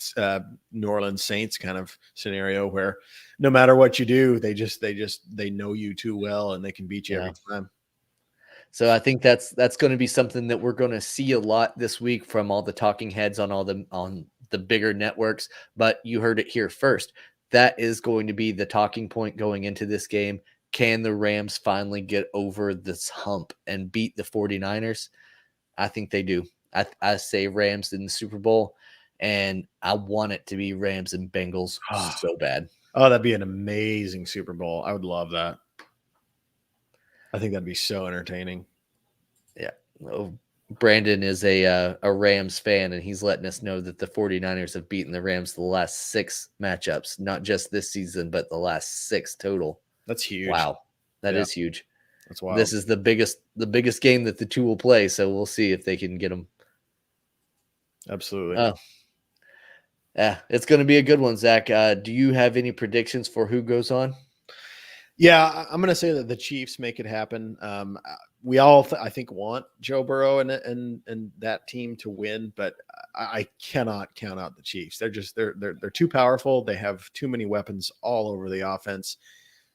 New Orleans Saints kind of scenario where no matter what you do, they know you too well and they can beat you every time. So I think that's going to be something that we're going to see a lot this week from all the talking heads on on the bigger networks. But you heard it here first. That is going to be the talking point going into this game. Can the Rams finally get over this hump and beat the 49ers? I think they do. I say Rams in the Super Bowl, and I want it to be Rams and Bengals so bad. Oh, that'd be an amazing Super Bowl. I would love that. I think that'd be so entertaining. Yeah. Oh, Brandon is a Rams fan, and he's letting us know that the 49ers have beaten the Rams the last 6 matchups, not just this season, but the last 6 total. That's huge. Wow. That is huge. That's wild. This is the biggest game that the two will play, so we'll see if they can get them. Absolutely. Oh. Yeah, it's going to be a good one, Zach. Do you have any predictions for who goes on? Yeah, I'm going to say that the Chiefs make it happen. We all, I think, want Joe Burrow and that team to win, but I cannot count out the Chiefs. They're too powerful. They have too many weapons all over the offense.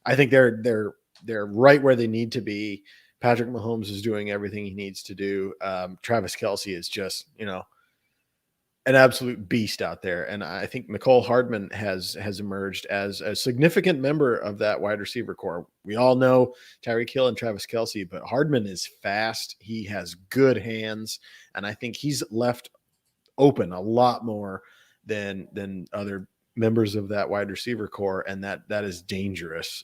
I think they're right where they need to be. Patrick Mahomes is doing everything he needs to do. Travis Kelce is just, an absolute beast out there. And I think Mecole Hardman has emerged as a significant member of that wide receiver core. We all know Tyreek Hill and Travis Kelce, but Hardman is fast. He has good hands. And I think he's left open a lot more than other members of that wide receiver core. And that is dangerous.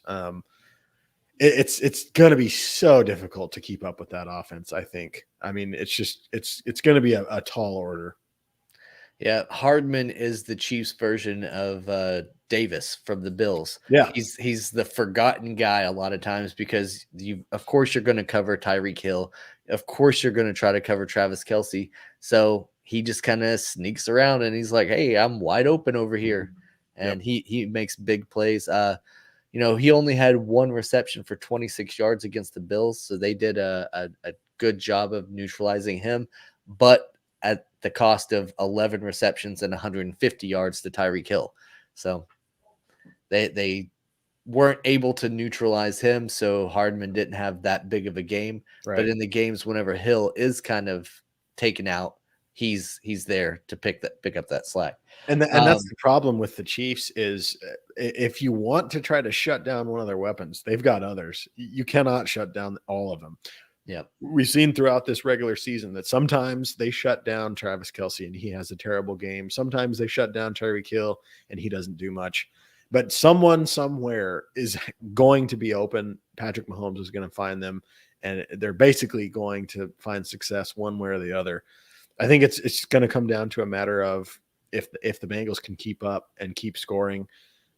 It's going to be so difficult to keep up with that offense. I think, it's going to be a tall order. Yeah, Hardman is the Chiefs' version of Davis from the Bills. Yeah, he's the forgotten guy a lot of times because of course you're going to cover Tyreek Hill, of course you're going to try to cover Travis Kelce. So he just kind of sneaks around and he's like, "Hey, I'm wide open over here," and he makes big plays. He only had 1 reception for 26 yards against the Bills, so they did a good job of neutralizing him, but at the cost of 11 receptions and 150 yards to Tyreek Hill. So they weren't able to neutralize him, so Hardman didn't have that big of a game. Right. But in the games whenever Hill is kind of taken out, he's there to pick up that slack. And that's the problem with the Chiefs is if you want to try to shut down one of their weapons, they've got others. You cannot shut down all of them. Yep. We've seen throughout this regular season that sometimes they shut down Travis Kelce and he has a terrible game. Sometimes they shut down Tyreek Hill and he doesn't do much. But someone somewhere is going to be open. Patrick Mahomes is going to find them, and they're basically going to find success one way or the other. I think it's going to come down to a matter of if the Bengals can keep up and keep scoring,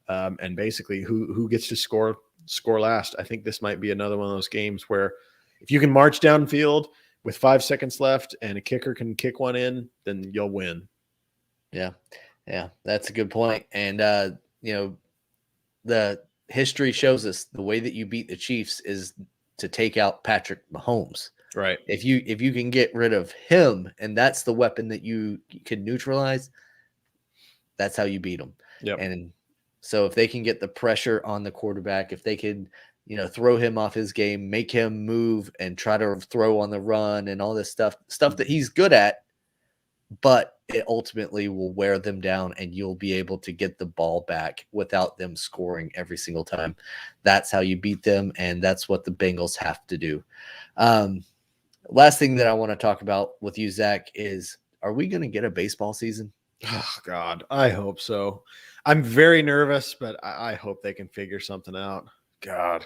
and basically who gets to score last. I think this might be another one of those games where if you can march downfield with 5 seconds left and a kicker can kick one in, then you'll win. Yeah. Yeah. That's a good point. And, the history shows us the way that you beat the Chiefs is to take out Patrick Mahomes. Right. If you can get rid of him and that's the weapon that you can neutralize, that's how you beat them. Yep. And so if they can get the pressure on the quarterback, if they can, throw him off his game, make him move and try to throw on the run and all this stuff that he's good at, but it ultimately will wear them down and you'll be able to get the ball back without them scoring every single time. That's how you beat them, and that's what the Bengals have to do. Last thing that I want to talk about with you, Zach, is are we going to get a baseball season? Oh, God, I hope so. I'm very nervous, but I hope they can figure something out. God.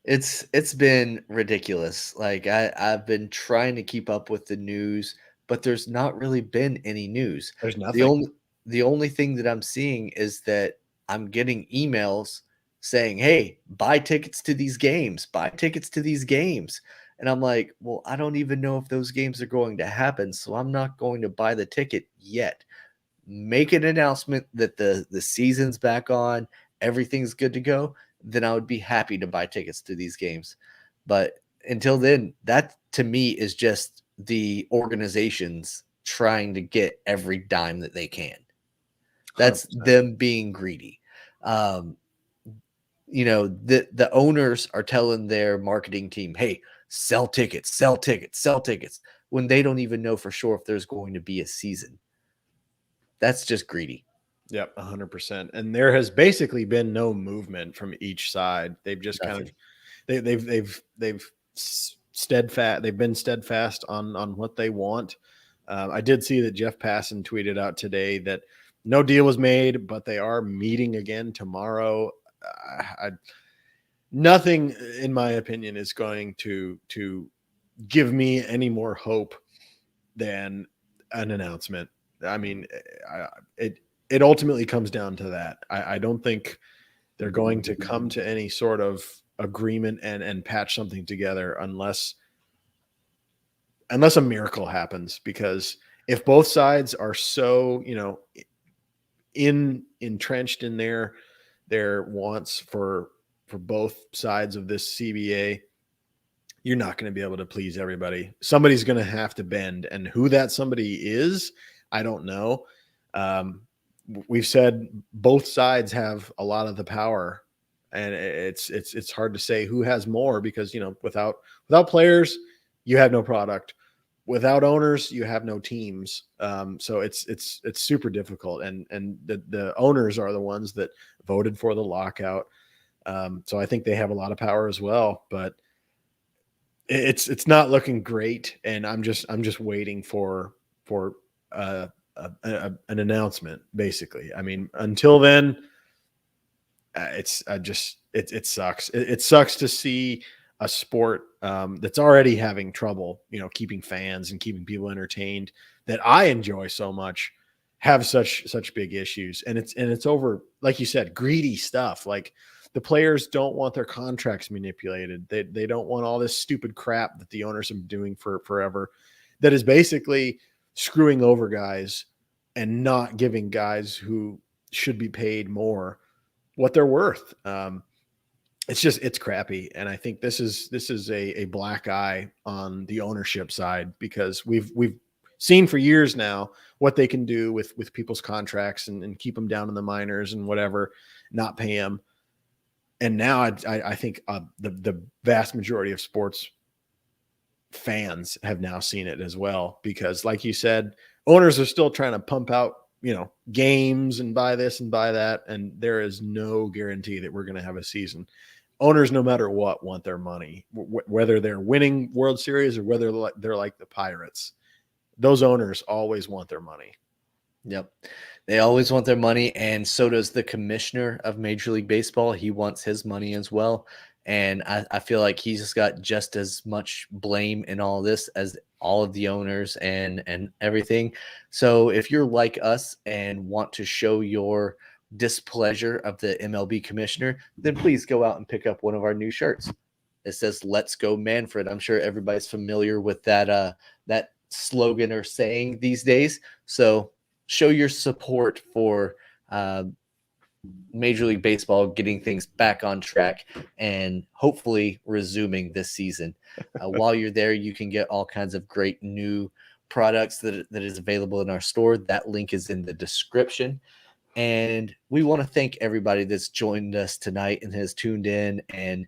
It's been ridiculous. Like I've been trying to keep up with the news, but there's not really been any news. There's The nothing. only thing that I'm seeing is that I'm getting emails saying, "Hey, buy tickets to these games. Buy tickets to these games." And I'm like, "Well, I don't even know if those games are going to happen, so I'm not going to buy the ticket yet." Make an announcement that the season's back on, everything's good to go, then I would be happy to buy tickets to these games. But until then, that to me is just the organizations trying to get every dime that they can. That's 100%. them being greedy. Um, the owners are telling their marketing team, "Hey, sell tickets, sell tickets, sell tickets," when they don't even know for sure if there's going to be a season. That's just greedy. Yep, 100%. And there has basically been no movement from each side. They've just kind of Nothing. they've steadfast. They've been steadfast on what they want. I did see that Jeff Passan tweeted out today that no deal was made, but they are meeting again tomorrow. Nothing, in my opinion, is going to give me any more hope than an announcement. I mean, it ultimately comes down to that. I don't think they're going to come to any sort of agreement and patch something together unless a miracle happens. Because if both sides are so, entrenched in their wants for both sides of this CBA, you're not going to be able to please everybody. Somebody's going to have to bend, and who that somebody is, I don't know. We've said both sides have a lot of the power, and it's hard to say who has more because without players, you have no product. Without owners, you have no teams. So it's super difficult, and the owners are the ones that voted for the lockout. So I think they have a lot of power as well, but it's not looking great, and I'm just waiting for an announcement. Basically, I mean, until then, it sucks. It sucks to see a sport that's already having trouble, keeping fans and keeping people entertained that I enjoy so much have such big issues, and it's over, like you said, greedy stuff. Like, the players don't want their contracts manipulated. They don't want all this stupid crap that the owners have been doing for forever, that is basically screwing over guys and not giving guys who should be paid more what they're worth. It's crappy. And I think this is a black eye on the ownership side, because we've seen for years now what they can do with people's contracts and keep them down in the minors and whatever, not pay them. And now I think the vast majority of sports fans have now seen it as well, because like you said, owners are still trying to pump out, games and buy this and buy that. And there is no guarantee that we're going to have a season. owners, no matter what, want their money, whether they're winning World Series or whether they're like the Pirates. Those owners always want their money. Yep. They always want their money, and so does the commissioner of Major League Baseball. He wants his money as well. And I feel like he's got just as much blame in all this as all of the owners and everything. So if you're like us and want to show your displeasure of the MLB commissioner, then please go out and pick up one of our new shirts. It says "Let's go Manfred." I'm sure everybody's familiar with that slogan or saying these days. So show your support for Major League Baseball getting things back on track and hopefully resuming this season. While you're there, you can get all kinds of great new products that is available in our store. That link is in the description. And we want to thank everybody that's joined us tonight and has tuned in and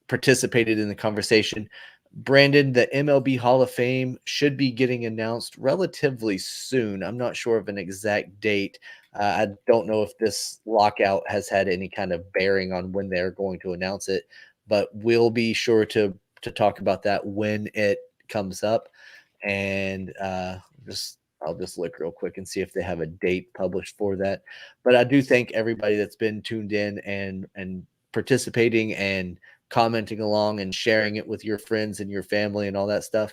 participated in the conversation. Brandon, the MLB Hall of Fame should be getting announced relatively soon. I'm not sure of an exact date. I don't know if this lockout has had any kind of bearing on when they're going to announce it, but we'll be sure to talk about that when it comes up. And I'll just look real quick and see if they have a date published for that. But I do thank everybody that's been tuned in and participating and commenting along and sharing it with your friends and your family and all that stuff.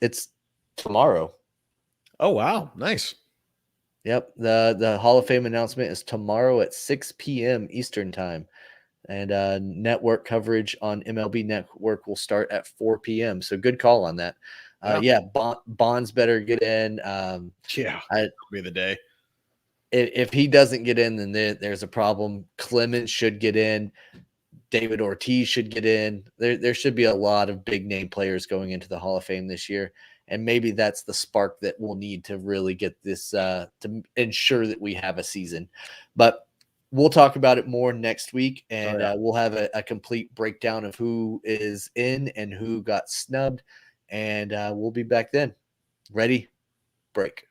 It's tomorrow. Oh, wow. Nice. Yep. The Hall of Fame announcement is tomorrow at 6 p.m. Eastern time. And network coverage on MLB Network will start at 4 p.m. So good call on that. Bonds better get in. That'll be the day. If he doesn't get in, then there's a problem. Clemens should get in. David Ortiz should get in. There should be a lot of big name players going into the Hall of Fame this year. And maybe that's the spark that we'll need to really get this to ensure that we have a season. But we'll talk about it more next week, and we'll have a complete breakdown of who is in and who got snubbed. And we'll be back then. Ready? Break.